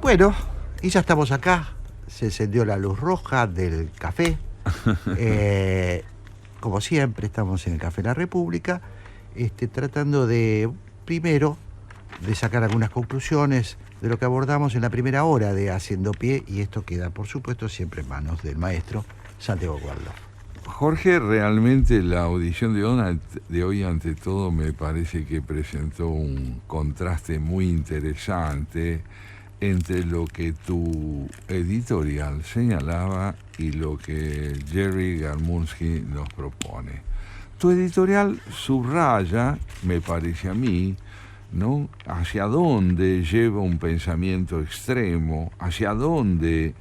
Bueno, y ya estamos acá. Se encendió la luz roja del café. Como siempre, estamos en el Café La República, tratando de, primero, de sacar algunas conclusiones de lo que abordamos en la primera hora de Haciendo Pie, y esto queda, por supuesto, siempre en manos del maestro Santiago Waldorf. Jorge, realmente la audición de hoy, ante todo, me parece que presentó un contraste muy interesante entre lo que tu editorial señalaba y lo que Jerry Garmunsky nos propone. Tu editorial subraya, me parece a mí, ¿no?, hacia dónde lleva un pensamiento extremo, hacia dónde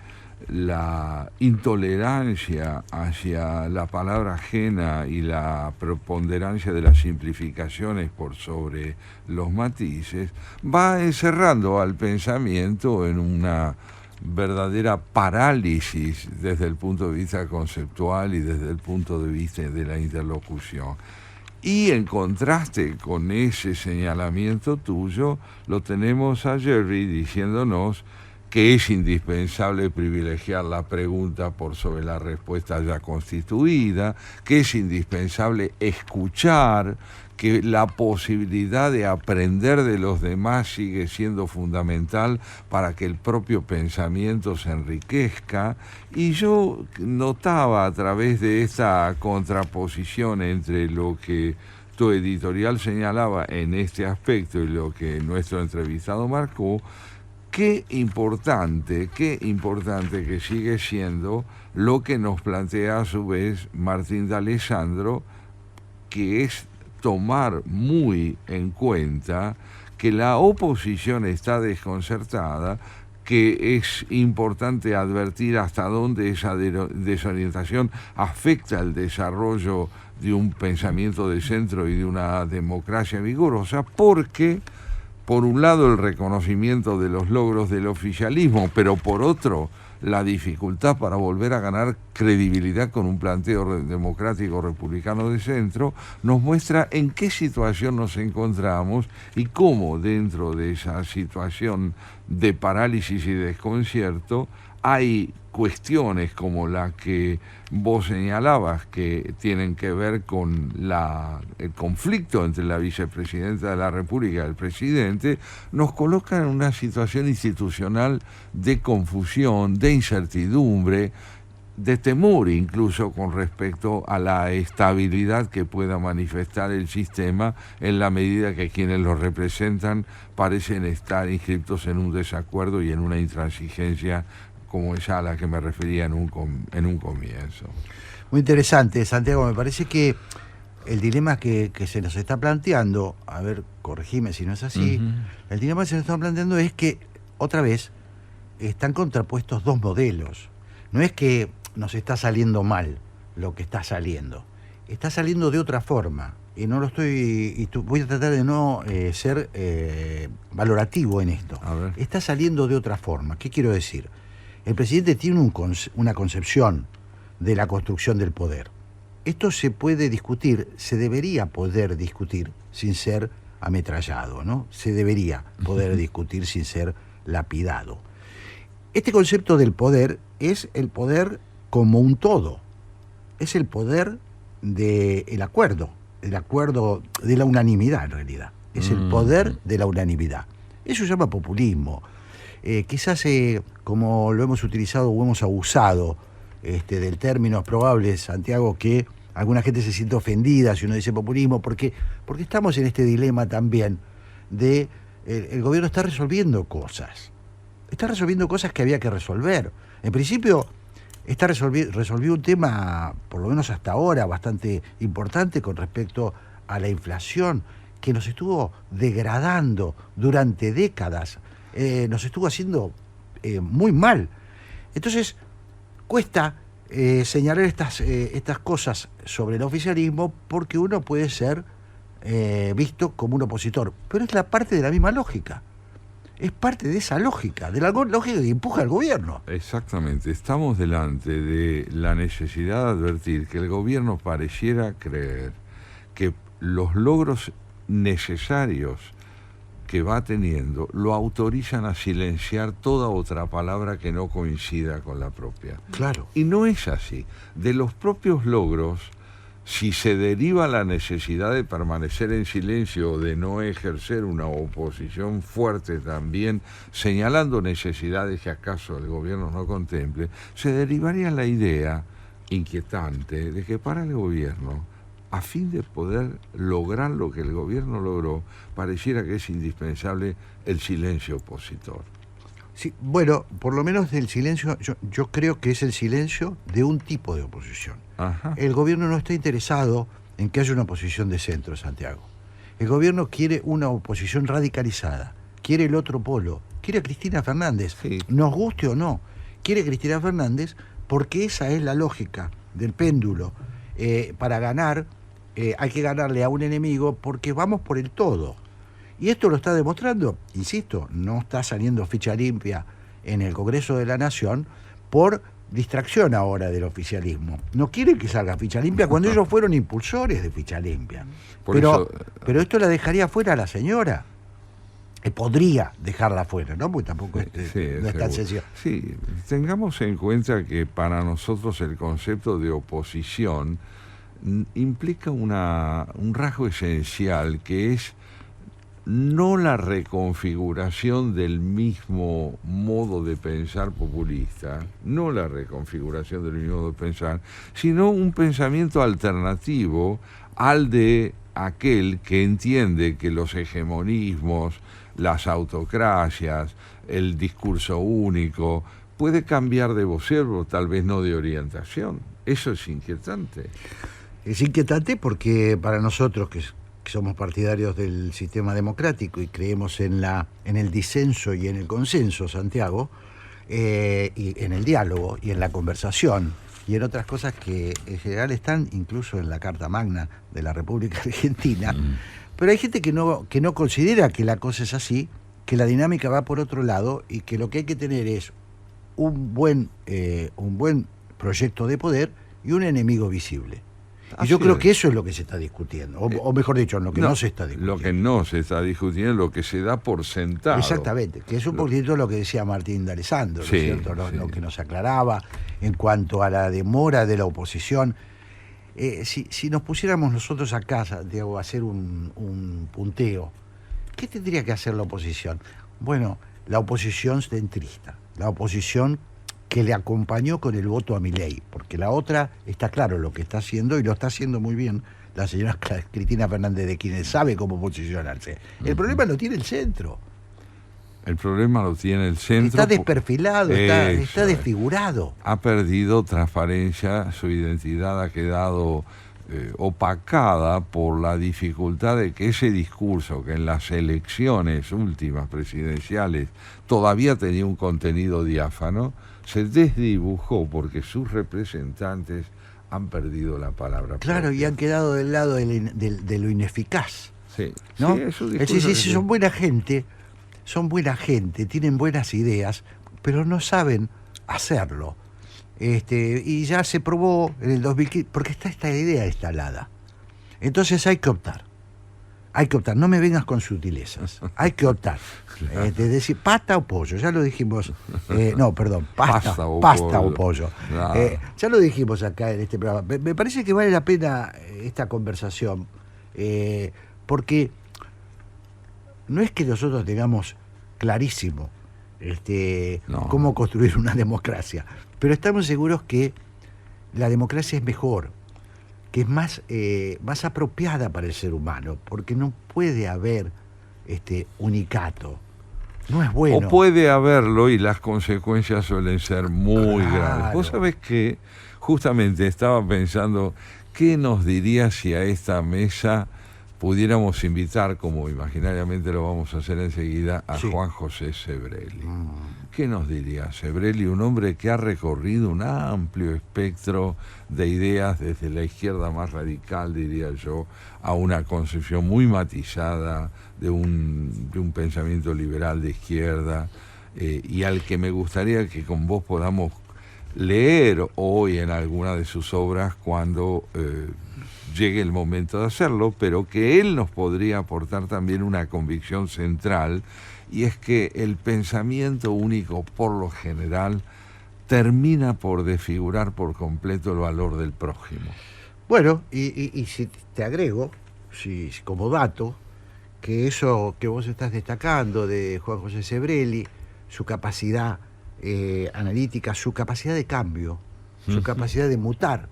la intolerancia hacia la palabra ajena y la preponderancia de las simplificaciones por sobre los matices va encerrando al pensamiento en una verdadera parálisis desde el punto de vista conceptual y desde el punto de vista de la interlocución. Y en contraste con ese señalamiento tuyo, lo tenemos a Jerry diciéndonos que es indispensable privilegiar la pregunta por sobre la respuesta ya constituida, que es indispensable escuchar, que la posibilidad de aprender de los demás sigue siendo fundamental para que el propio pensamiento se enriquezca. Y yo notaba a través de esta contraposición entre lo que tu editorial señalaba en este aspecto y lo que nuestro entrevistado marcó, qué importante que sigue siendo lo que nos plantea a su vez Martín D'Alessandro, que es tomar muy en cuenta que la oposición está desconcertada, que es importante advertir hasta dónde esa desorientación afecta el desarrollo de un pensamiento de centro y de una democracia vigorosa, porque por un lado el reconocimiento de los logros del oficialismo, pero por otro la dificultad para volver a ganar credibilidad con un planteo democrático republicano de centro, nos muestra en qué situación nos encontramos y cómo dentro de esa situación de parálisis y desconcierto hay cuestiones como la que vos señalabas, que tienen que ver con el conflicto entre la vicepresidenta de la República y el presidente, nos colocan en una situación institucional de confusión, de incertidumbre, de temor incluso con respecto a la estabilidad que pueda manifestar el sistema en la medida que quienes lo representan parecen estar inscriptos en un desacuerdo y en una intransigencia como esa a la que me refería en un comienzo. Muy interesante, Santiago. Me parece que el dilema que se nos está planteando, a ver, corregime si no es así, el dilema que se nos está planteando es que, otra vez, están contrapuestos dos modelos. No es que nos está saliendo mal lo que está saliendo de otra forma. Y no lo estoy, voy a tratar de no ser valorativo en esto. Está saliendo de otra forma. ¿Qué quiero decir? El presidente tiene una concepción de la construcción del poder. Esto se puede discutir, se debería poder discutir sin ser ametrallado, ¿no? Se debería poder discutir sin ser lapidado. Este concepto del poder es el poder como un todo. Es el poder del acuerdo, de la unanimidad en realidad. Es el poder de la unanimidad. Eso se llama populismo. Quizás como lo hemos utilizado o hemos abusado del término, es probable, Santiago, que alguna gente se siente ofendida si uno dice populismo, porque estamos en este dilema también de el gobierno está resolviendo cosas que había que resolver. En principio resolvió un tema, por lo menos hasta ahora, bastante importante con respecto a la inflación, que nos estuvo degradando durante décadas, nos estuvo haciendo muy mal. Entonces, cuesta señalar estas cosas sobre el oficialismo porque uno puede ser visto como un opositor, pero es la parte de la misma lógica. Es parte de esa lógica, de la lógica que empuja al gobierno. Exactamente, estamos delante de la necesidad de advertir que el gobierno pareciera creer que los logros necesarios que va teniendo lo autorizan a silenciar toda otra palabra que no coincida con la propia. Claro. Y no es así. De los propios logros, si se deriva la necesidad de permanecer en silencio o de no ejercer una oposición fuerte también, señalando necesidades que acaso el gobierno no contemple, se derivaría la idea inquietante de que para el gobierno, a fin de poder lograr lo que el gobierno logró, pareciera que es indispensable el silencio opositor. Sí, bueno, por lo menos del silencio, yo creo que es el silencio de un tipo de oposición. Ajá. El gobierno no está interesado en que haya una oposición de centro, Santiago. El gobierno quiere una oposición radicalizada, quiere el otro polo, quiere a Cristina Fernández, Sí. nos guste o no, quiere Cristina Fernández porque esa es la lógica del péndulo. Para ganar, hay que ganarle a un enemigo porque vamos por el todo. Y esto lo está demostrando, insisto, no está saliendo ficha limpia en el Congreso de la Nación por distracción ahora del oficialismo. No quieren que salga ficha limpia cuando ellos fueron impulsores de ficha limpia. Pero esto la dejaría fuera a la señora. Podría dejarla fuera, ¿no? Porque tampoco no es tan sencillo. Sí, tengamos en cuenta que para nosotros el concepto de oposición implica un rasgo esencial que es no la reconfiguración del mismo modo de pensar populista, no la reconfiguración del mismo modo de pensar, sino un pensamiento alternativo al de aquel que entiende que los hegemonismos, las autocracias, el discurso único, puede cambiar de vocero, tal vez no de orientación. Eso es inquietante. Es inquietante porque para nosotros que somos partidarios del sistema democrático y creemos en el disenso y en el consenso, Santiago, y en el diálogo y en la conversación y en otras cosas que en general están incluso en la Carta Magna de la República Argentina, pero hay gente que no considera que la cosa es así, que la dinámica va por otro lado y que lo que hay que tener es un buen proyecto de poder y un enemigo visible. Y yo creo que eso es lo que se está discutiendo, o mejor dicho, lo que no se está discutiendo. Lo que no se está discutiendo es lo que se da por sentado. Exactamente, que es un poquito lo que decía Martín D'Alessandro, ¿no es cierto? Lo que nos aclaraba en cuanto a la demora de la oposición. Si nos pusiéramos nosotros acá, Santiago, a hacer un punteo, ¿qué tendría que hacer la oposición? Bueno, la oposición centrista, la oposición que le acompañó con el voto a Milei, porque la otra está claro lo que está haciendo y lo está haciendo muy bien la señora Cristina Fernández, de quien sabe cómo posicionarse. El problema lo tiene el centro. El problema lo tiene el centro. Está desperfilado, está desfigurado. Ha perdido transparencia, su identidad ha quedado opacada por la dificultad de que ese discurso que en las elecciones últimas presidenciales todavía tenía un contenido diáfano, se desdibujó porque sus representantes han perdido la palabra. Claro, propia. Y han quedado del lado de lo ineficaz. Sí, ¿no? Sí, son buena gente, tienen buenas ideas, pero no saben hacerlo. Y ya se probó en el 2015, porque está esta idea instalada. Entonces hay que optar, no me vengas con sutilezas, hay que optar. Claro. Es decir, pasta o pollo, ya lo dijimos, pasta o pollo. Claro. Ya lo dijimos acá en este programa. Me parece que vale la pena esta conversación, porque no es que nosotros tengamos clarísimo cómo construir una democracia, pero estamos seguros que la democracia es mejor, que es más apropiada para el ser humano, porque no puede haber unicato. No es bueno. O puede haberlo y las consecuencias suelen ser muy graves. Vos sabés que justamente estaba pensando, ¿qué nos diría si a esta mesa pudiéramos invitar, como imaginariamente lo vamos a hacer enseguida, a Juan José Sebrelli? ¿Qué nos diría Sebrelli? Un hombre que ha recorrido un amplio espectro de ideas, desde la izquierda más radical, diría yo, a una concepción muy matizada de un pensamiento liberal de izquierda, y al que me gustaría que con vos podamos leer hoy en alguna de sus obras cuando llegue el momento de hacerlo, pero que él nos podría aportar también una convicción central, y es que el pensamiento único, por lo general, termina por desfigurar por completo el valor del prójimo. Bueno, y si te agrego, si como dato, que eso que vos estás destacando de Juan José Sebrelli, su capacidad analítica, su capacidad de cambio, su capacidad de mutar.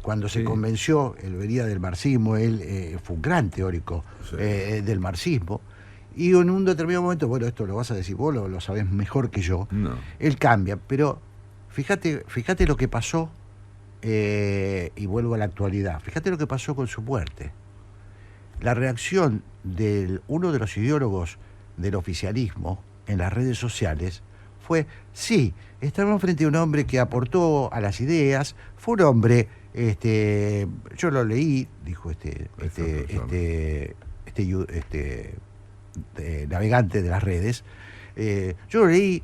Cuando se convenció, él venía del marxismo, él fue un gran teórico del marxismo, y en un determinado momento, bueno, esto lo vas a decir vos, lo sabés mejor que yo, él cambia, pero fíjate lo que pasó, y vuelvo a la actualidad, fíjate lo que pasó con su muerte. La reacción de uno de los ideólogos del oficialismo en las redes sociales fue, sí, estábamos frente a un hombre que aportó a las ideas, fue un hombre, yo lo leí, dijo navegante de las redes, yo lo leí,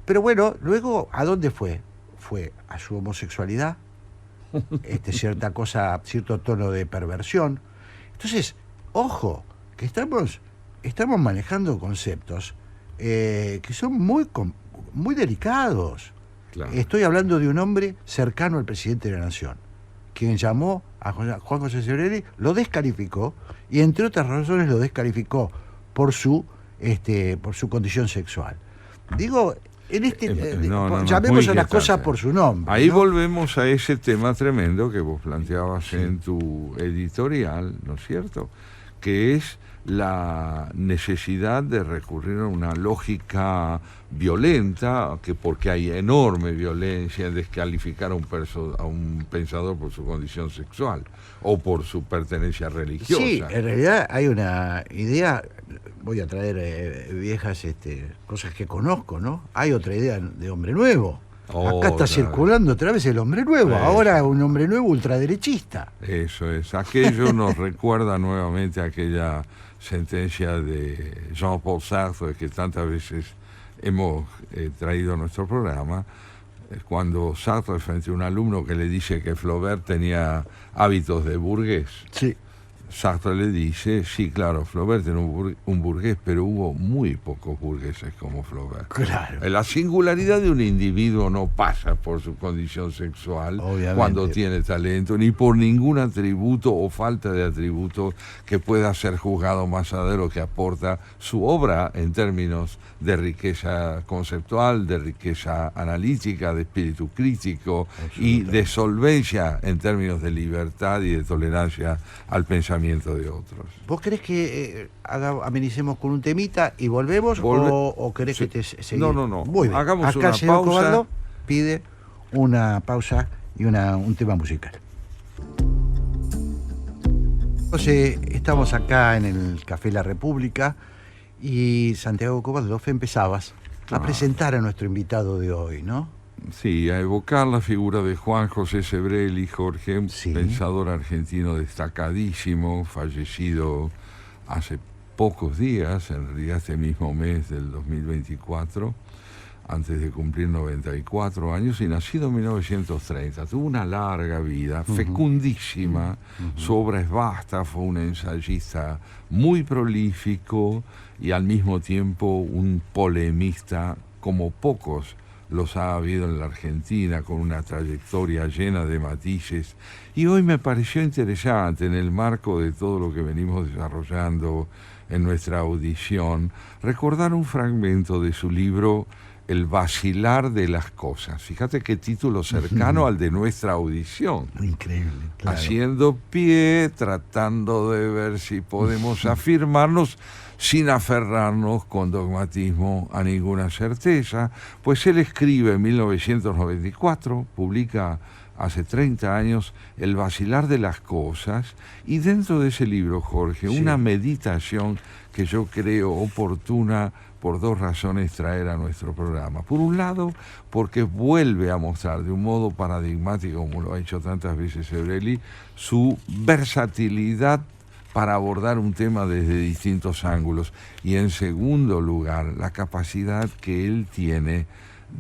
pero bueno, luego, ¿a dónde fue? Fue a su homosexualidad, cierto tono de perversión. Entonces, ojo, que estamos manejando conceptos que son muy delicados. Claro. Estoy hablando de un hombre cercano al presidente de la Nación, quien llamó a Juan José Sebrelli, lo descalificó, y entre otras razones lo descalificó por su condición sexual. Digo, llamemos a las cosas por su nombre. Ahí volvemos a ese tema tremendo que vos planteabas en tu editorial, ¿no es cierto? Que es la necesidad de recurrir a una lógica violenta, que porque hay enorme violencia en descalificar a un pensador por su condición sexual o por su pertenencia religiosa. Sí, en realidad hay una idea, voy a traer viejas cosas que conozco, ¿no? Hay otra idea de hombre nuevo. Acá está circulando otra vez el hombre nuevo, ahora un hombre nuevo ultraderechista. Eso es, aquello nos recuerda nuevamente aquella sentencia de Jean-Paul Sartre que tantas veces hemos traído a nuestro programa, cuando Sartre, frente a un alumno que le dice que Flaubert tenía hábitos de burgués, sí. Sartre le dice, sí, claro, Flaubert era un burgués, pero hubo muy pocos burgueses como Flaubert. Claro. La singularidad de un individuo no pasa por su condición sexual, obviamente, cuando tiene talento, ni por ningún atributo o falta de atributo que pueda ser juzgado más allá de lo que aporta su obra en términos de riqueza conceptual, de riqueza analítica, de espíritu crítico y de solvencia en términos de libertad y de tolerancia al pensamiento de otros. ¿Vos querés que amenicemos con un temita y volvemos o querés que te seguimos? No. Muy bien. Hagamos acá una el señor pausa. Cobaldo pide una pausa y un tema musical. Entonces, estamos acá en el Café La República y Santiago Cobaldo, empezabas a presentar a nuestro invitado de hoy, ¿no? Sí, a evocar la figura de Juan José Sebrelli, Jorge, pensador argentino destacadísimo, fallecido hace pocos días, en realidad este mismo mes del 2024, antes de cumplir 94 años, y nacido en 1930. Tuvo una larga vida, fecundísima, su obra es vasta, fue un ensayista muy prolífico y al mismo tiempo un polemista como pocos los ha habido en la Argentina, con una trayectoria llena de matices. Y hoy me pareció interesante, en el marco de todo lo que venimos desarrollando en nuestra audición, recordar un fragmento de su libro El vacilar de las cosas. Fíjate qué título cercano al de nuestra audición. Increíble, claro. Haciendo pie, tratando de ver si podemos afirmarnos sin aferrarnos con dogmatismo a ninguna certeza, pues él escribe en 1994, publica hace 30 años, El vacilar de las cosas, y dentro de ese libro, Jorge, una meditación que yo creo oportuna por dos razones traer a nuestro programa. Por un lado, porque vuelve a mostrar de un modo paradigmático, como lo ha hecho tantas veces Sebrelli, su versatilidad para abordar un tema desde distintos ángulos. Y en segundo lugar, la capacidad que él tiene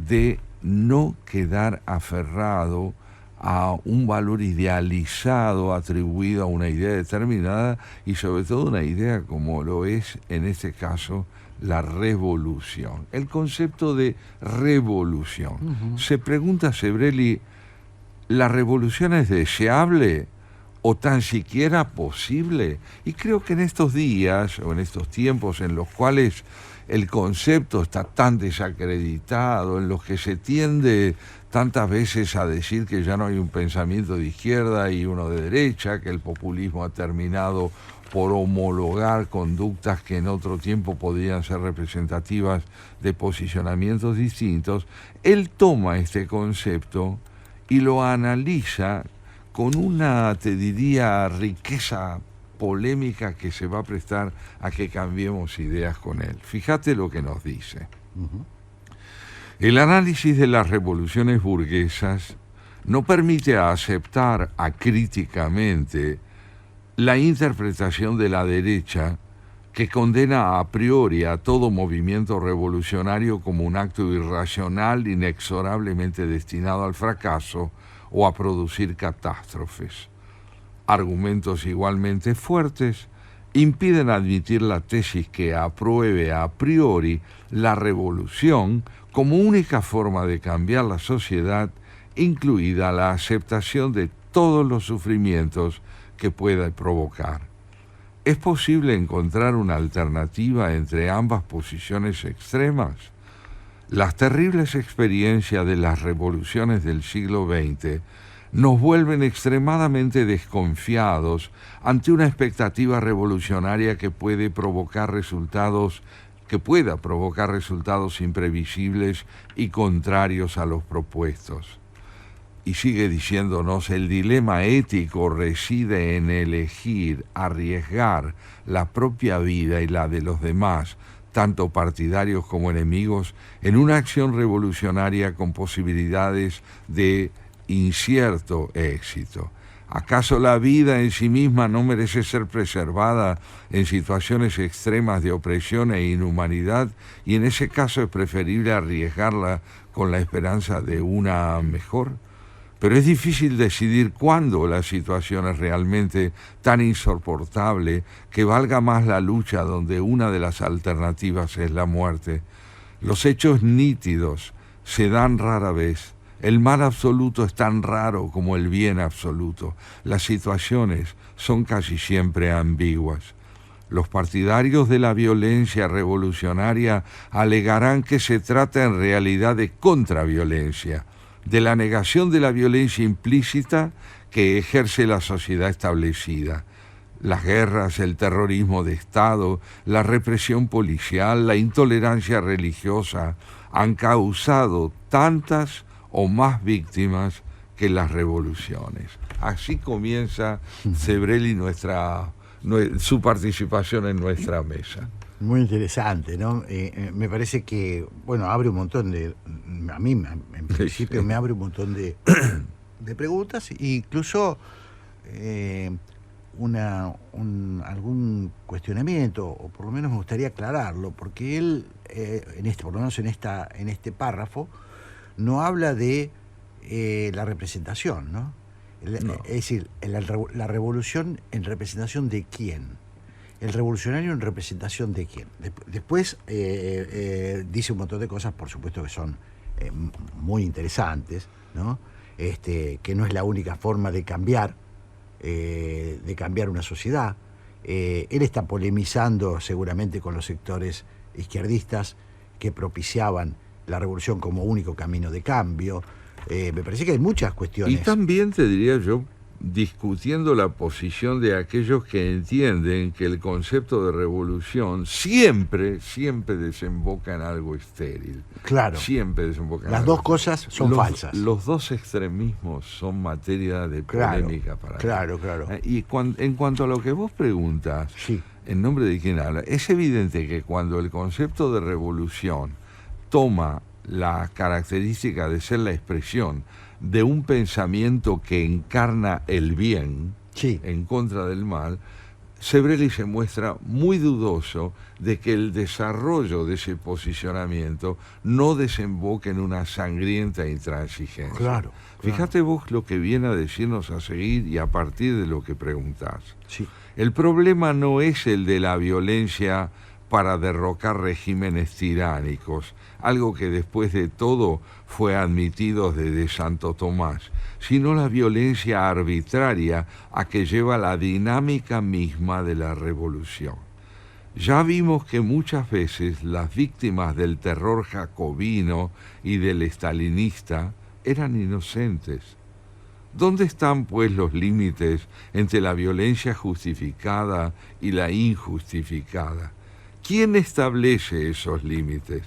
de no quedar aferrado a un valor idealizado atribuido a una idea determinada y sobre todo una idea como lo es en este caso la revolución. El concepto de revolución. Se pregunta Sebrelli, ¿la revolución es deseable o tan siquiera posible? Y creo que en estos días o en estos tiempos en los cuales el concepto está tan desacreditado, en los que se tiende tantas veces a decir que ya no hay un pensamiento de izquierda y uno de derecha, que el populismo ha terminado por homologar conductas que en otro tiempo podían ser representativas de posicionamientos distintos, él toma este concepto y lo analiza con una, te diría, riqueza polémica que se va a prestar a que cambiemos ideas con él. Fíjate lo que nos dice. El análisis de las revoluciones burguesas no permite aceptar acríticamente la interpretación de la derecha que condena a priori a todo movimiento revolucionario como un acto irracional inexorablemente destinado al fracaso o a producir catástrofes. Argumentos igualmente fuertes impiden admitir la tesis que apruebe a priori la revolución como única forma de cambiar la sociedad, incluida la aceptación de todos los sufrimientos que pueda provocar. ¿Es posible encontrar una alternativa entre ambas posiciones extremas? Las terribles experiencias de las revoluciones del siglo XX nos vuelven extremadamente desconfiados ante una expectativa revolucionaria que pueda provocar resultados imprevisibles y contrarios a los propuestos. Y sigue diciéndonos, el dilema ético reside en elegir, arriesgar la propia vida y la de los demás, tanto partidarios como enemigos, en una acción revolucionaria con posibilidades de incierto éxito. ¿Acaso la vida en sí misma no merece ser preservada en situaciones extremas de opresión e inhumanidad? Y en ese caso es preferible arriesgarla con la esperanza de una mejor. Pero es difícil decidir cuándo la situación es realmente tan insoportable que valga más la lucha donde una de las alternativas es la muerte. Los hechos nítidos se dan rara vez. El mal absoluto es tan raro como el bien absoluto. Las situaciones son casi siempre ambiguas. Los partidarios de la violencia revolucionaria alegarán que se trata en realidad de contraviolencia, de la negación de la violencia implícita que ejerce la sociedad establecida. Las guerras, el terrorismo de Estado, la represión policial, la intolerancia religiosa han causado tantas o más víctimas que las revoluciones. Así comienza Sebrelli su participación en nuestra mesa. Muy interesante, ¿no? Me parece que, bueno, abre un montón de... A mí, en principio, me abre un montón de preguntas, incluso algún cuestionamiento, o por lo menos me gustaría aclararlo, porque él, por lo menos en este párrafo, no habla de la representación, ¿no? No. Es decir, la revolución en representación de quién. El revolucionario en representación de quién. Después dice un montón de cosas, por supuesto, que son muy interesantes, ¿no? Que no es la única forma de cambiar una sociedad. Él está polemizando seguramente con los sectores izquierdistas que propiciaban la revolución como único camino de cambio. Me parece que hay muchas cuestiones. Y también te diría yo, discutiendo la posición de aquellos que entienden que el concepto de revolución siempre desemboca en algo estéril. Claro. Siempre desemboca en Las algo dos cosas son falsas. Los dos extremismos son materia de polémica para mí. Claro. Y en cuanto a lo que vos preguntas, sí, en nombre de quién habla, es evidente que cuando el concepto de revolución toma la característica de ser la expresión de un pensamiento que encarna el bien, sí, en contra del mal, Sebrelli se muestra muy dudoso de que el desarrollo de ese posicionamiento no desemboque en una sangrienta intransigencia. Claro. Fíjate vos lo que viene a decirnos a seguir y a partir de lo que preguntás. Sí. El problema no es el de la violencia para derrocar regímenes tiránicos, algo que después de todo fue admitido desde Santo Tomás, sino la violencia arbitraria a que lleva la dinámica misma de la revolución. Ya vimos que muchas veces las víctimas del terror jacobino y del estalinista eran inocentes. ¿Dónde están, pues, los límites entre la violencia justificada y la injustificada? ¿Quién establece esos límites?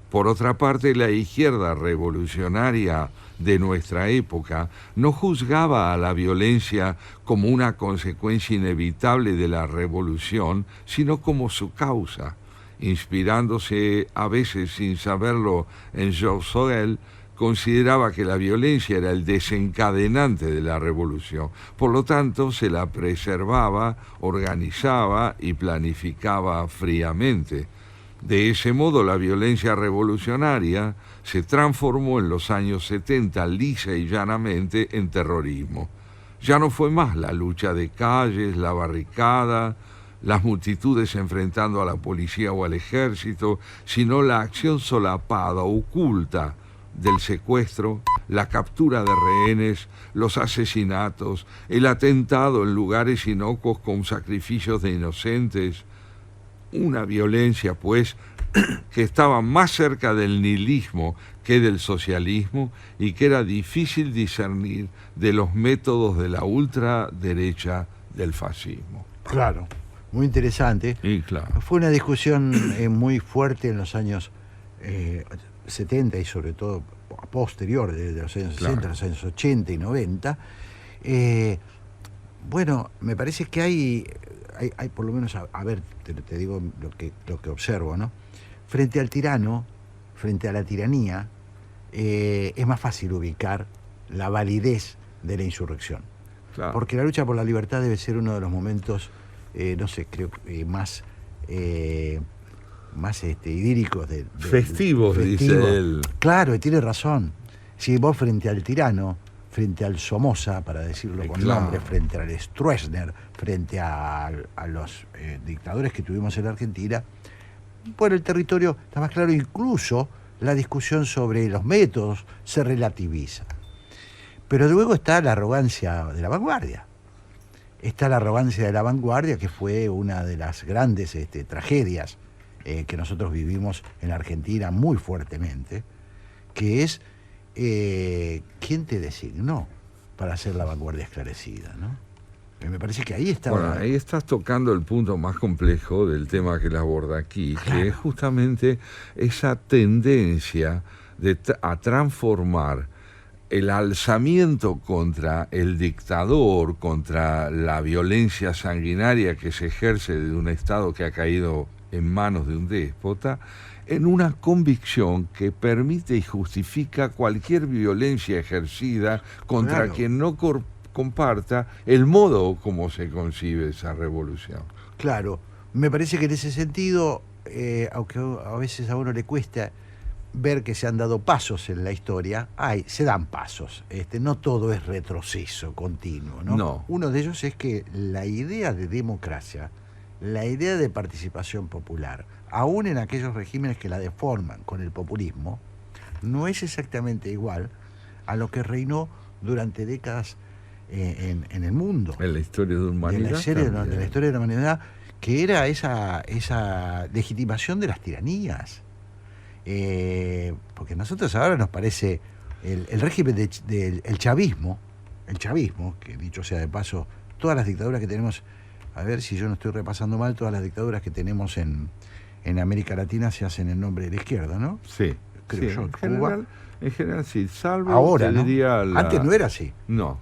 Por otra parte, la izquierda revolucionaria de nuestra época no juzgaba a la violencia como una consecuencia inevitable de la revolución, sino como su causa, inspirándose a veces sin saberlo en Georges Sorel. Consideraba que la violencia era el desencadenante de la revolución. Por lo tanto, se la preservaba, organizaba y planificaba fríamente. De ese modo, la violencia revolucionaria se transformó en los años 70 lisa y llanamente en terrorismo. Ya no fue más la lucha de calles, la barricada, las multitudes enfrentando a la policía o al ejército, sino la acción solapada, oculta, del secuestro, la captura de rehenes, los asesinatos, el atentado en lugares inocuos con sacrificios de inocentes. Una violencia, pues, que estaba más cerca del nihilismo que del socialismo y que era difícil discernir de los métodos de la ultraderecha del fascismo. Claro, muy interesante. Y claro. Fue una discusión muy fuerte en los años 70 y sobre todo posterior, de los años 60, los años 80 y 90. Bueno, me parece que hay por lo menos, a ver, te digo lo que observo, ¿no? Frente al tirano, frente a la tiranía, es más fácil ubicar la validez de la insurrección. Claro. Porque la lucha por la libertad debe ser uno de los momentos, no sé, creo más idílicos festivos, dice él. Claro, y tiene razón. Si vos frente al tirano, frente al Somoza, para decirlo con nombre, frente al Stroessner, frente a los dictadores que tuvimos en la Argentina, bueno, el territorio está más claro, incluso la discusión sobre los métodos se relativiza. Pero luego está la arrogancia de la vanguardia. Está la arrogancia de la vanguardia, que fue una de las grandes tragedias que nosotros vivimos en la Argentina muy fuertemente, que es quién te designó para ser la vanguardia esclarecida, ¿no? Me parece que ahí está. Bueno, ahí estás tocando el punto más complejo del tema que él aborda aquí, claro, que es justamente esa tendencia a transformar el alzamiento contra el dictador, contra la violencia sanguinaria que se ejerce de un Estado que ha caído en manos de un déspota, en una convicción que permite y justifica cualquier violencia ejercida contra quien no comparta el modo como se concibe esa revolución. Claro, me parece que en ese sentido, aunque a veces a uno le cuesta ver que se han dado pasos en la historia, se dan pasos, no todo es retroceso continuo, ¿no? No. Uno de ellos es que la idea de democracia, la idea de participación popular, aún en aquellos regímenes que la deforman con el populismo, no es exactamente igual a lo que reinó durante décadas en el mundo. En la historia de la humanidad. De la historia de la humanidad, que era esa legitimación de las tiranías. Porque a nosotros ahora nos parece el régimen del chavismo, que dicho sea de paso, todas las dictaduras que tenemos, a ver si yo no estoy repasando mal, todas las dictaduras que tenemos en América Latina se hacen en nombre de la izquierda, ¿no? Sí. Creo sí, yo. en general sí, salvo ahora, te ¿no? diría Antes no era así. No.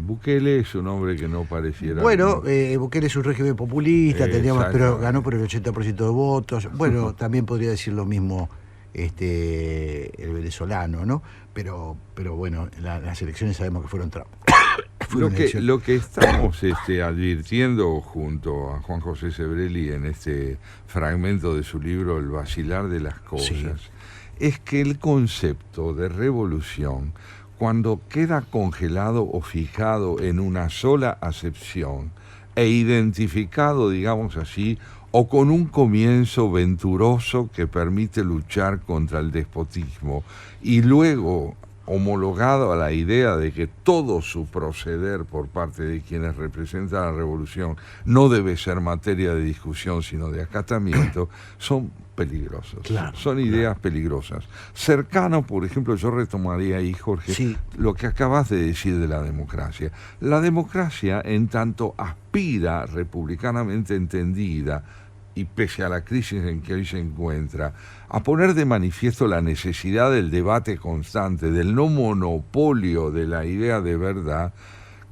Bukele es un hombre que no pareciera... Bueno, Bukele es un régimen populista, pero ganó por el 80% de votos. Bueno, también podría decir lo mismo el venezolano, ¿no? Pero bueno, las elecciones sabemos que fueron fue una elección. Lo que estamos advirtiendo junto a Juan José Sebrelli en este fragmento de su libro El vacilar de las cosas, Sí. es que el concepto de revolución, cuando queda congelado o fijado en una sola acepción e identificado, digamos así, o con un comienzo venturoso que permite luchar contra el despotismo y luego homologado a la idea de que todo su proceder por parte de quienes representan la revolución no debe ser materia de discusión sino de acatamiento, son peligrosos. Claro, son ideas peligrosas. Cercano, por ejemplo, yo retomaría ahí, Jorge, Sí. lo que acabas de decir de la democracia. La democracia, en tanto aspira, republicanamente entendida, y pese a la crisis en que hoy se encuentra, a poner de manifiesto la necesidad del debate constante, del no monopolio de la idea de verdad,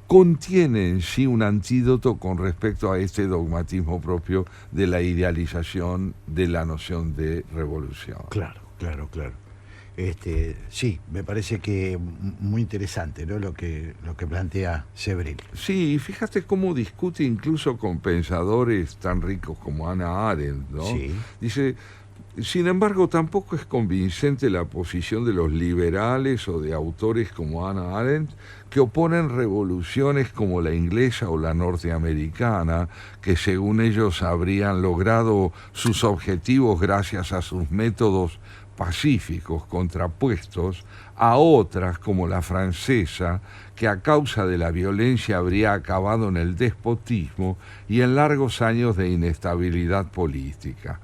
contiene en sí un antídoto con respecto a este dogmatismo propio de la idealización de la noción de revolución. Claro. Sí, me parece que muy interesante, ¿no? Lo que plantea Sebrelli. Sí, fíjate cómo discute incluso con pensadores tan ricos como Hannah Arendt, ¿no? Sí. Dice, sin embargo, tampoco es convincente la posición de los liberales o de autores como Hannah Arendt, que oponen revoluciones como la inglesa o la norteamericana, que según ellos habrían logrado sus objetivos gracias a sus métodos pacíficos contrapuestos a otras como la francesa, que a causa de la violencia habría acabado en el despotismo y en largos años de inestabilidad política.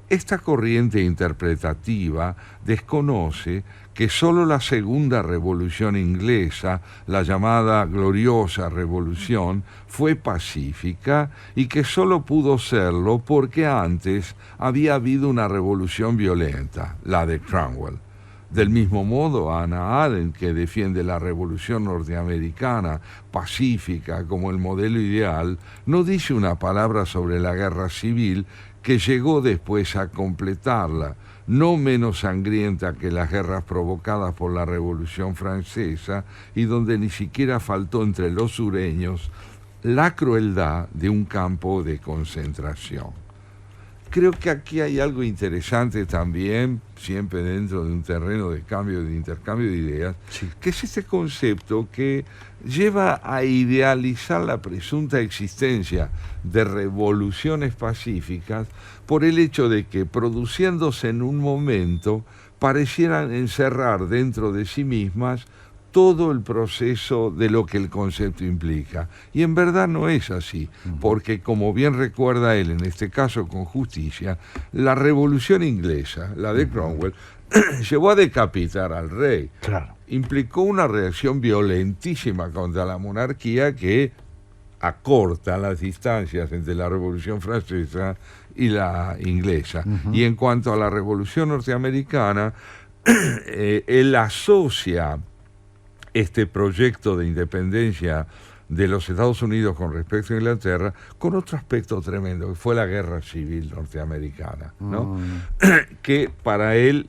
Esta corriente interpretativa desconoce que sólo la segunda revolución inglesa, la llamada gloriosa revolución, fue pacífica y que sólo pudo serlo porque antes había habido una revolución violenta, la de Cromwell. Del mismo modo, Hannah Arendt, que defiende la revolución norteamericana pacífica como el modelo ideal, no dice una palabra sobre la guerra civil que llegó después a completarla, no menos sangrienta que las guerras provocadas por la Revolución Francesa y donde ni siquiera faltó entre los sureños la crueldad de un campo de concentración. Creo que aquí hay algo interesante también, siempre dentro de un terreno de intercambio de ideas, Sí. que es este concepto que lleva a idealizar la presunta existencia de revoluciones pacíficas por el hecho de que, produciéndose en un momento, parecieran encerrar dentro de sí mismas todo el proceso de lo que el concepto implica. Y en verdad no es así, porque como bien recuerda él, en este caso con justicia, la revolución inglesa, la de Cromwell, llevó a decapitar al rey. Claro. Implicó una reacción violentísima contra la monarquía que acorta las distancias entre la Revolución Francesa y la inglesa. Y en cuanto a la Revolución Norteamericana, él asocia este proyecto de independencia de los Estados Unidos con respecto a Inglaterra con otro aspecto tremendo, que fue la guerra civil norteamericana, ¿no? Que para él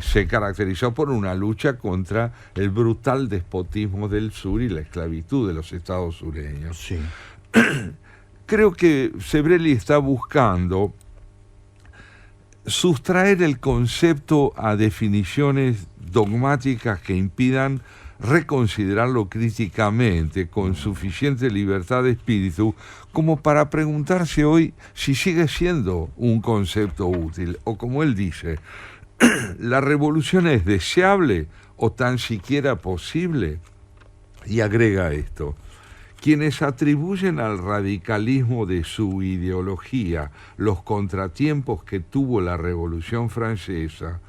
se caracterizó por una lucha contra el brutal despotismo del sur y la esclavitud de los estados sureños. Sí. Creo que Sebrelli está buscando sustraer el concepto a definiciones dogmáticas que impidan reconsiderarlo críticamente con suficiente libertad de espíritu como para preguntarse hoy si sigue siendo un concepto útil o, como él dice, ¿la revolución es deseable o tan siquiera posible? Y agrega esto: quienes atribuyen al radicalismo de su ideología los contratiempos que tuvo la Revolución Francesa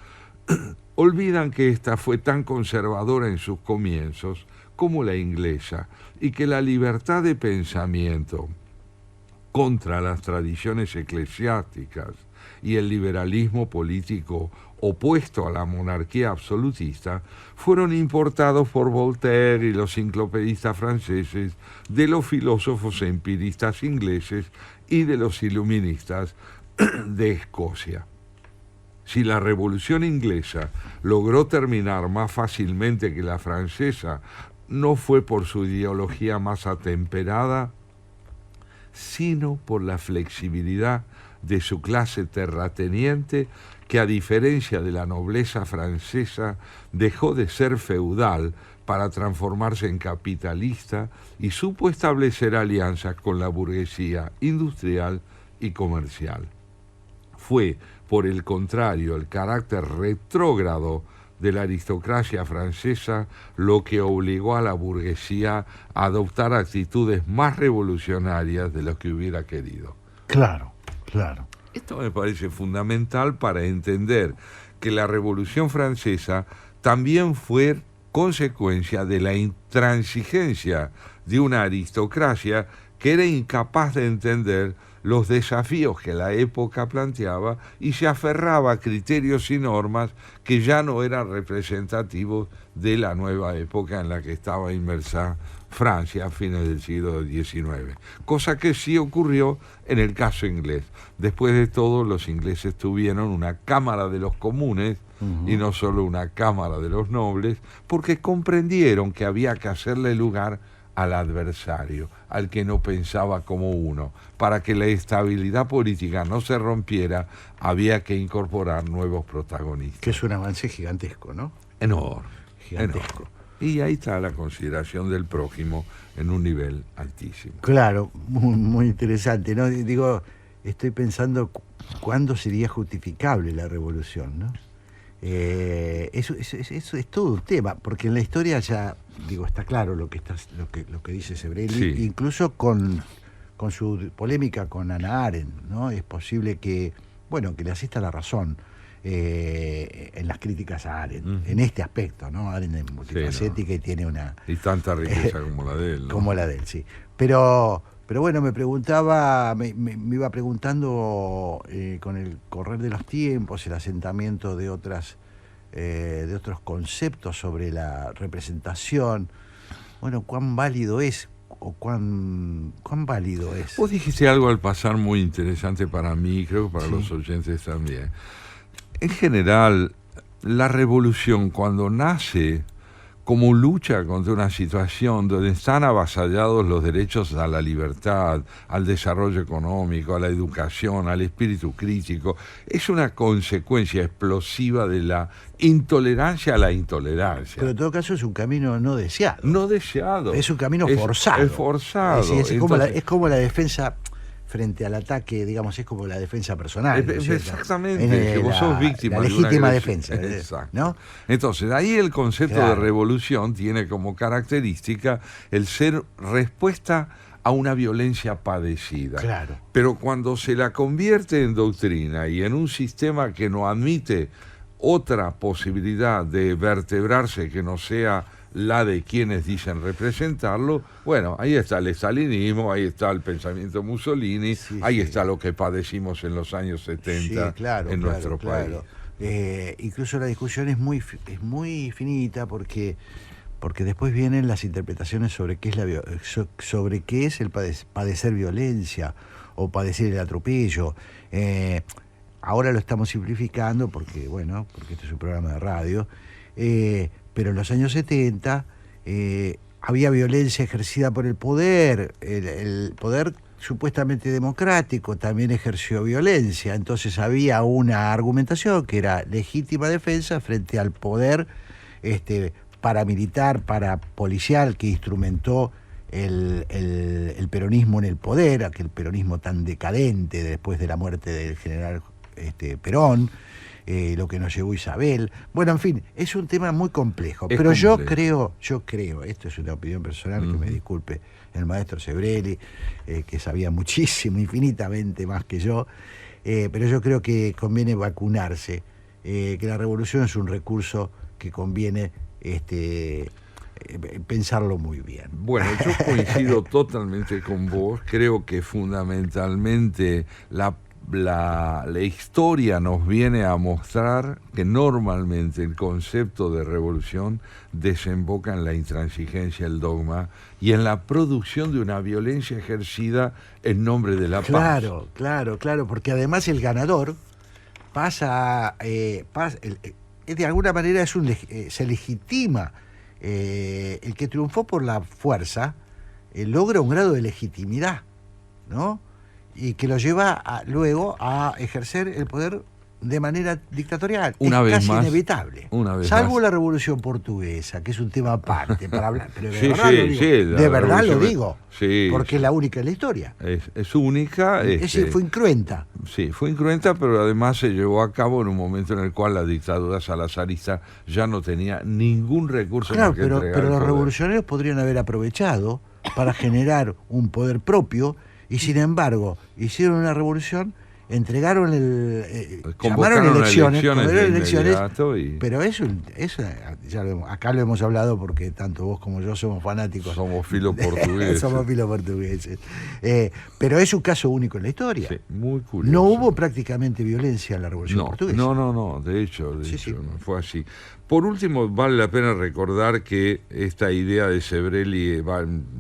olvidan que ésta fue tan conservadora en sus comienzos como la inglesa y que la libertad de pensamiento contra las tradiciones eclesiásticas y el liberalismo político opuesto a la monarquía absolutista fueron importados por Voltaire y los enciclopedistas franceses, de los filósofos empiristas ingleses y de los iluministas de Escocia. Si la Revolución Inglesa logró terminar más fácilmente que la francesa no fue por su ideología más atemperada, sino por la flexibilidad de su clase terrateniente, que a diferencia de la nobleza francesa, dejó de ser feudal para transformarse en capitalista y supo establecer alianzas con la burguesía industrial y comercial. Fue, por el contrario, el carácter retrógrado de la aristocracia francesa lo que obligó a la burguesía a adoptar actitudes más revolucionarias de lo que hubiera querido. Claro, claro. Esto me parece fundamental para entender que la Revolución Francesa también fue consecuencia de la intransigencia de una aristocracia que era incapaz de entender los desafíos que la época planteaba y se aferraba a criterios y normas que ya no eran representativos de la nueva época en la que estaba inmersa Francia a fines del siglo XIX, cosa que sí ocurrió en el caso inglés. Después de todo, los ingleses tuvieron una Cámara de los Comunes y no solo una Cámara de los Nobles, porque comprendieron que había que hacerle lugar al adversario, al que no pensaba como uno. Para que la estabilidad política no se rompiera, había que incorporar nuevos protagonistas. Que es un avance gigantesco, ¿no? Enorme. Gigantesco. Enorme. Y ahí está la consideración del prójimo en un nivel altísimo. Claro, muy, muy interesante, ¿no? Digo, estoy pensando cuándo sería justificable la revolución, ¿no? Eso es todo un tema, porque en la historia ya, digo, está claro lo que dice Sebrelli, Sí. Incluso con su polémica con Hannah Arendt, ¿no? Es posible que, bueno, que le asista la razón en las críticas a Arendt, en este aspecto, ¿no? Arendt es multifacética y tiene una... Y tanta riqueza como la de él, ¿no? Como la de él, sí. Pero bueno, me preguntaba, me iba preguntando con el correr de los tiempos, el asentamiento de otros conceptos sobre la representación, bueno, cuán válido es o cuán válido es. Vos dijiste algo al pasar muy interesante para mí, creo que para Sí. los oyentes también. En general, la revolución cuando nace como lucha contra una situación donde están avasallados los derechos a la libertad, al desarrollo económico, a la educación, al espíritu crítico, es una consecuencia explosiva de la intolerancia a la intolerancia. Pero en todo caso es un camino no deseado. No deseado. Es un camino forzado. Es forzado. Es decir, es Entonces, como la defensa frente al ataque, digamos, es como la defensa personal. ¿no es cierto? Exactamente, que vos sos víctima la de una legítima agresión. defensa. Exacto. ¿No? Entonces, ahí el concepto Claro. de revolución tiene como característica el ser respuesta a una violencia padecida. Claro. Pero cuando se la convierte en doctrina y en un sistema que no admite otra posibilidad de vertebrarse que no sea la de quienes dicen representarlo, bueno, ahí está el estalinismo, ahí está el pensamiento Mussolini, Sí, ahí sí. está lo que padecimos en los años 70 Sí, claro, en claro, nuestro claro. país. Incluso la discusión es muy finita porque después vienen las interpretaciones sobre qué es sobre qué es el padecer violencia o padecer el atropello. Ahora lo estamos simplificando porque este es un programa de radio, pero en los años 70 había violencia ejercida por el poder, el poder supuestamente democrático también ejerció violencia, entonces había una argumentación que era legítima defensa frente al poder paramilitar, parapolicial que instrumentó el peronismo en el poder, aquel peronismo tan decadente después de la muerte del general Perón, lo que nos llevó Isabel. Bueno, en fin, es un tema muy complejo. Pero yo creo, esto es una opinión personal, que me disculpe el maestro Sebrelli, que sabía muchísimo, infinitamente más que yo, pero yo creo que conviene vacunarse, que la revolución es un recurso que conviene pensarlo muy bien. Bueno, yo coincido totalmente con vos, creo que fundamentalmente la historia nos viene a mostrar que normalmente el concepto de revolución desemboca en la intransigencia, el dogma y en la producción de una violencia ejercida en nombre de la paz. Claro, porque además el ganador de alguna manera se legitima el que triunfó por la fuerza logra un grado de legitimidad, ¿no? Y que lo lleva luego a ejercer el poder de manera dictatorial. Una es vez casi más, inevitable. una vez Salvo más. la Revolución Portuguesa, que es un tema aparte para hablar. Pero de Sí, verdad sí, lo digo. sí, la De verdad lo revolución- digo. sí, Porque sí. es la única en la historia. Es única. Es decir, fue incruenta. Sí, fue incruenta, pero además se llevó a cabo en un momento en el cual la dictadura salazarista ya no tenía ningún recurso Claro, más que pero entregar el los poder. revolucionarios podrían haber aprovechado para generar un poder propio y sin embargo hicieron una revolución, entregaron Convocaron llamaron elecciones, de convocaron elecciones, inmediato y pero eso ya acá lo hemos hablado porque tanto vos como yo somos fanáticos. somos filo portugueses. Somos filo portugueses. Pero es un caso único en la historia. Sí, muy curioso. No hubo prácticamente violencia en la Revolución Portuguesa. No, de hecho, Sí. no fue así. Por último, vale la pena recordar que esta idea de Sebrelli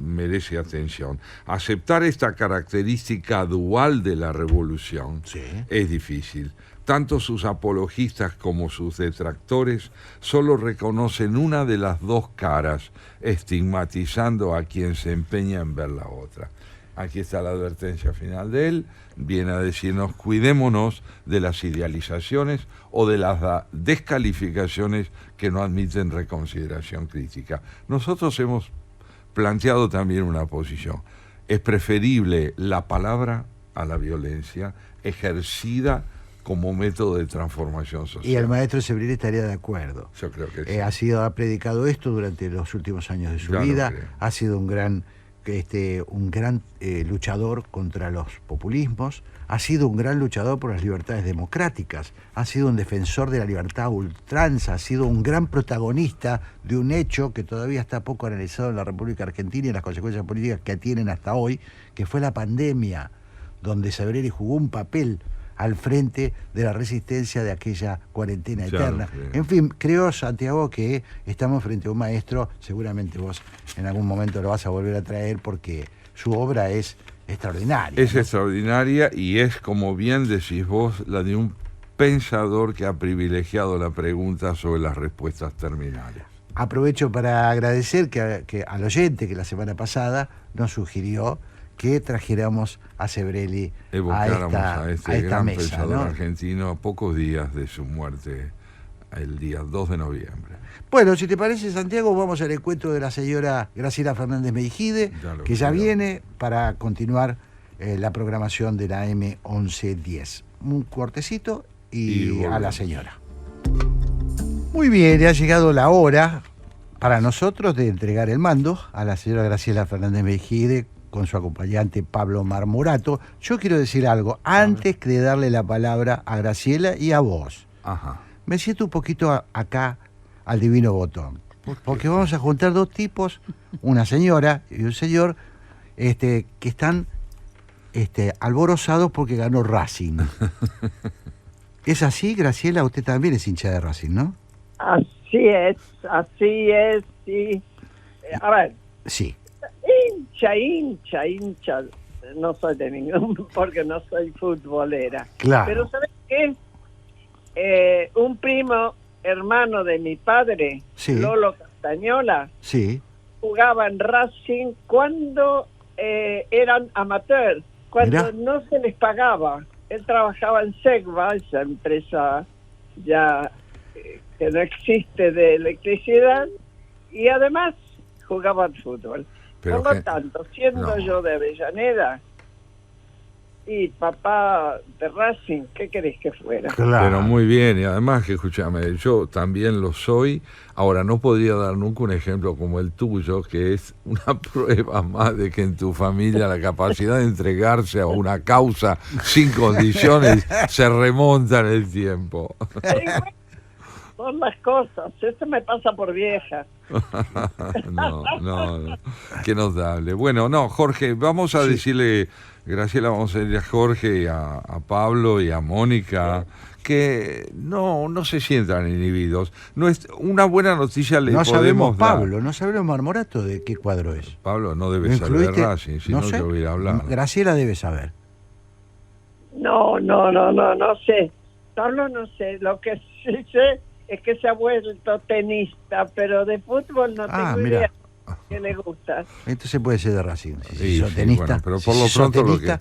merece atención. Aceptar esta característica dual de la revolución Sí. es difícil. Tanto sus apologistas como sus detractores solo reconocen una de las dos caras, estigmatizando a quien se empeña en ver la otra. Aquí está la advertencia final de él, viene a decirnos cuidémonos de las idealizaciones o de las descalificaciones que no admiten reconsideración crítica. Nosotros hemos planteado también una posición. Es preferible la palabra a la violencia ejercida como método de transformación social. Y el maestro Sebrelli estaría de acuerdo. Yo creo que sí. Ha predicado esto durante los últimos años de su Ya lo vida, creo. ha sido un gran luchador contra los populismos, ha sido un gran luchador por las libertades democráticas, ha sido un defensor de la libertad a ultranza, ha sido un gran protagonista de un hecho que todavía está poco analizado en la República Argentina y las consecuencias políticas que tienen hasta hoy, que fue la pandemia, donde Sebrelli jugó un papel al frente de la resistencia de aquella cuarentena Ya lo eterna. creo. En fin, creo, Santiago, que estamos frente a un maestro, seguramente vos en algún momento lo vas a volver a traer porque su obra es extraordinaria. Es ¿no? extraordinaria y es, como bien decís vos, la de un pensador que ha privilegiado la pregunta sobre las respuestas terminales. Aprovecho para agradecer que al oyente que la semana pasada nos sugirió que trajéramos a Sebrelli Evocáramos a esta gran mesa, pensador ¿no? argentino a pocos días de su muerte, el día 2 de noviembre. Bueno, si te parece, Santiago, vamos al encuentro de la señora Graciela Fernández Mejide, que ya creo. viene para continuar la programación de la M1110. Un cortecito y volvemos. a la señora. Muy bien, ha llegado la hora para nosotros de entregar el mando a la señora Graciela Fernández Mejide con su acompañante Pablo Marmorato. Yo quiero decir algo, antes de darle la palabra a Graciela y a vos. Ajá. Me siento un poquito acá al divino botón, porque vamos a juntar dos tipos, una señora y un señor, que están alborozados porque ganó Racing. ¿Es así, Graciela? Usted también es hincha de Racing, ¿no? Así es, sí. A ver, Sí. hincha, no soy de ningún, porque no soy futbolera. Claro. Pero ¿sabes qué? Un primo, hermano de mi padre, Sí. Lolo Castañola, Sí. jugaba en Racing cuando eran amateur, cuando Mirá. no se les pagaba. Él trabajaba en Segva, esa empresa ya que no existe de electricidad, y además jugaba al fútbol. Pero Por que- lo tanto, siendo no. yo de Avellaneda y papá de Racing, ¿qué querés que fuera? Claro. Pero muy bien, y además que escúchame, yo también lo soy. Ahora, no podría dar nunca un ejemplo como el tuyo, que es una prueba más de que en tu familia la capacidad de entregarse a una causa sin condiciones se remonta en el tiempo. Y bueno, son las cosas, eso me pasa por vieja. No, qué notable. Bueno, no, Jorge, vamos a decirle, Graciela, vamos a decirle a Jorge, a Pablo y a Mónica que no se sientan inhibidos. No es una buena noticia le No sabemos, podemos dar. Pablo, no sabemos Marmorato de qué cuadro es. Pablo no debe ¿Lo saber de incluiste? Racing, si no, sé. yo voy a hablar. Graciela debe saber. No sé. Pablo no sé. Lo que sí sé es que se ha vuelto tenista, pero de fútbol no tengo mira. idea que le gusta. Entonces puede ser de Racing. Si Sí, sos sí, tenista, bueno, pero si por lo sos pronto tenista,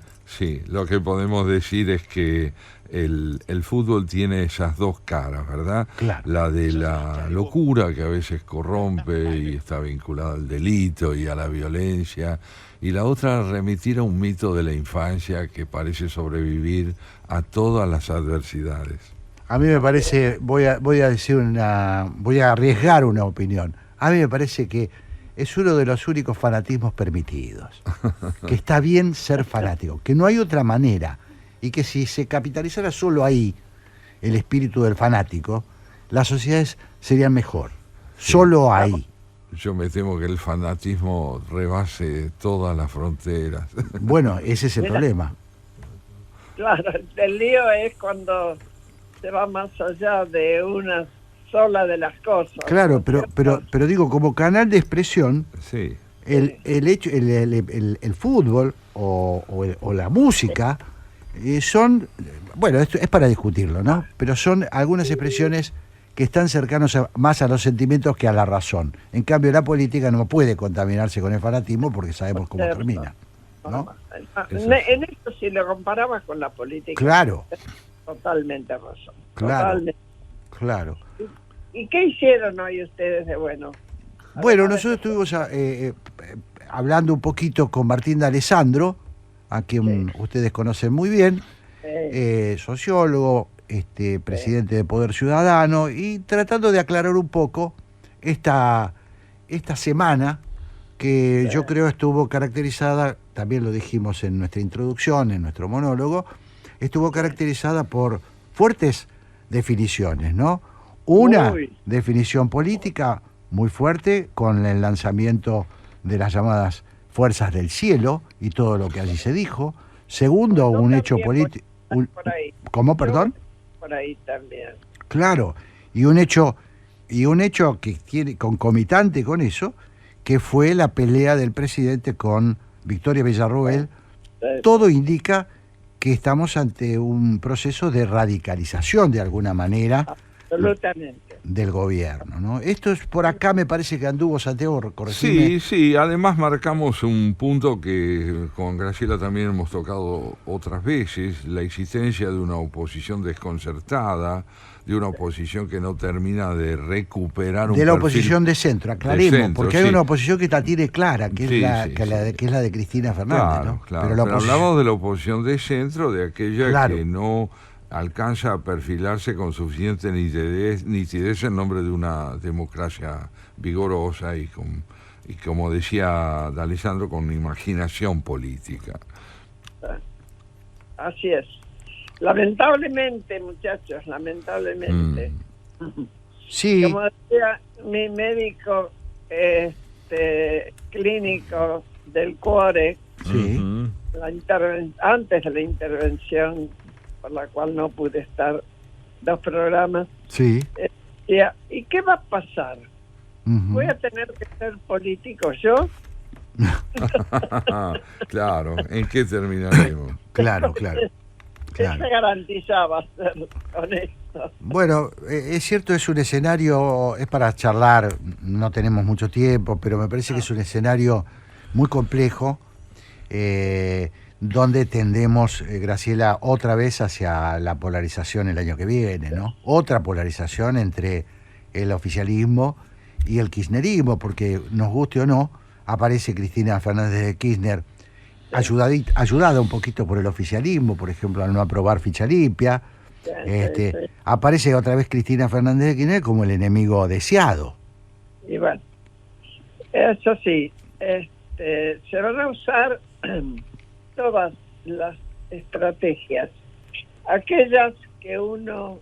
lo que podemos decir es que el fútbol tiene esas dos caras, ¿verdad? Claro. La de la locura, que a veces corrompe y está vinculada al delito y a la violencia, y la otra remitir a un mito de la infancia que parece sobrevivir a todas las adversidades. a mí me parece, voy a arriesgar una opinión. A mí me parece que es uno de los únicos fanatismos permitidos. Que está bien ser fanático, que no hay otra manera. Y que si se capitalizara solo ahí el espíritu del fanático, las sociedades serían mejor. Solo ahí. Yo me temo que el fanatismo rebase todas las fronteras. Bueno, ese es el problema. Claro, el lío es cuando se va más allá de una sola de las cosas. Claro, pero digo, como canal de expresión, Sí. el fútbol o la música son, bueno, esto es para discutirlo, ¿no? Pero son algunas expresiones que están cercanos más a los sentimientos que a la razón. En cambio, la política no puede contaminarse con el fanatismo porque sabemos cómo termina, ¿no? En esto, si lo comparabas con la política, Claro, totalmente razón. Claro. Totalmente. claro. ¿Y qué hicieron hoy ustedes de bueno? Bueno, Además de- nosotros estuvimos hablando un poquito con Martín D'Alessandro, a quien ustedes conocen muy bien, sociólogo, presidente de Poder Ciudadano, y tratando de aclarar un poco esta semana que yo creo estuvo caracterizada, también lo dijimos en nuestra introducción, en nuestro monólogo, estuvo caracterizada por fuertes definiciones, ¿no? Una Muy. definición política muy fuerte con el lanzamiento de las llamadas Fuerzas del Cielo y todo lo que allí se dijo. Segundo, Yo un hecho también político. por ahí. ¿Cómo, perdón? Por ahí también. Claro, y un hecho que tiene concomitante con eso, que fue la pelea del presidente con Victoria Villarroel. Todo indica que estamos ante un proceso de radicalización de alguna manera Absolutamente. del gobierno, ¿no? Esto es por acá, me parece que anduvo Santiago, corregime. Sí, además marcamos un punto que con Graciela también hemos tocado otras veces, la existencia de una oposición desconcertada, de una oposición que no termina de recuperar un De la perfil oposición de centro, aclaremos, de centro, porque hay sí. una oposición que la tiene clara, que, Sí, es, la, sí, que, sí. que es la de Cristina Fernández, Claro, ¿no? claro. la Pero oposición- hablamos de la oposición de centro, de aquella Claro. que no alcanza a perfilarse con suficiente nitidez en nombre de una democracia vigorosa y como decía D'Alessandro, con imaginación política. Así es. Lamentablemente, muchachos, lamentablemente. Sí, Como decía mi médico clínico del Cuore, sí. Ujú. antes de la intervención, por la cual no pude estar 2 programas, sí. decía, ¿y qué va a pasar? Ujú. ¿Voy a tener que ser político yo? Claro, ¿en qué terminaremos? Claro, claro. ¿Qué Claro. se garantizaba ser honesto? Bueno, es cierto, es un escenario, es para charlar, no tenemos mucho tiempo, pero me parece que es un escenario muy complejo, donde tendemos, Graciela, otra vez hacia la polarización el año que viene, ¿no? Otra polarización entre el oficialismo y el kirchnerismo, porque nos guste o no, aparece Cristina Fernández de Kirchner ayudada un poquito por el oficialismo, por ejemplo, al no aprobar ficha limpia. Sí. Aparece otra vez Cristina Fernández de Kirchner como el enemigo deseado. Y bueno, eso sí, se van a usar todas las estrategias, aquellas que uno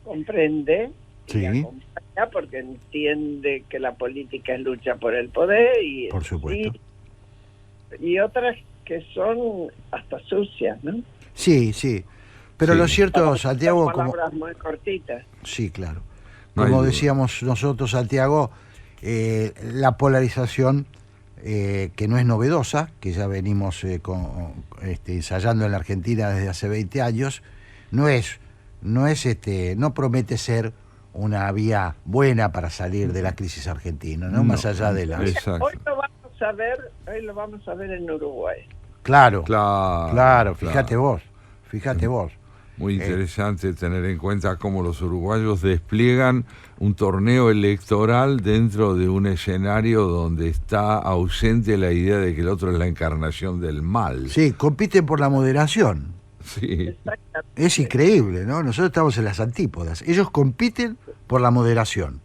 comprende Sí. y acompaña porque entiende que la política es lucha por el poder y Por supuesto. y otras que son hasta sucias, ¿no? Sí, sí. Pero Sí. lo cierto, Santiago, Son como... palabras muy cortitas. Sí, claro. No hay Como duda. decíamos nosotros, Santiago, la polarización, que no es novedosa, que ya venimos ensayando en la Argentina desde hace 20 años, no promete ser una vía buena para salir de la crisis argentina, ¿no? Más allá de la... Exacto. Hoy lo vamos a ver en Uruguay. Claro, Claro, claro, fíjate vos. Muy interesante tener en cuenta cómo los uruguayos despliegan un torneo electoral dentro de un escenario donde está ausente la idea de que el otro es la encarnación del mal. Sí, compiten por la moderación. Sí. Exactamente. Es increíble, ¿no? Nosotros estamos en las antípodas. Ellos compiten por la moderación.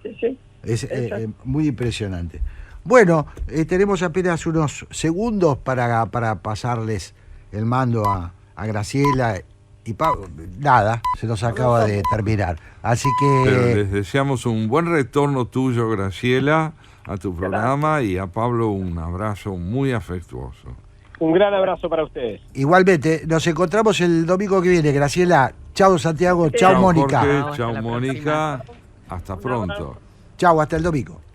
Sí. Es Exacto. muy impresionante. Bueno, tenemos apenas unos segundos para pasarles el mando a Graciela y Pablo. Nada, se nos acaba de terminar. Así Pero que les deseamos un buen retorno tuyo, Graciela, a tu programa, y a Pablo un abrazo muy afectuoso. Un gran abrazo para ustedes. igualmente nos encontramos el domingo que viene. Graciela, chao Santiago, chao Mónica. Jorge, Chao, hasta chao la Mónica, hasta pronto. Chao, hasta el domingo.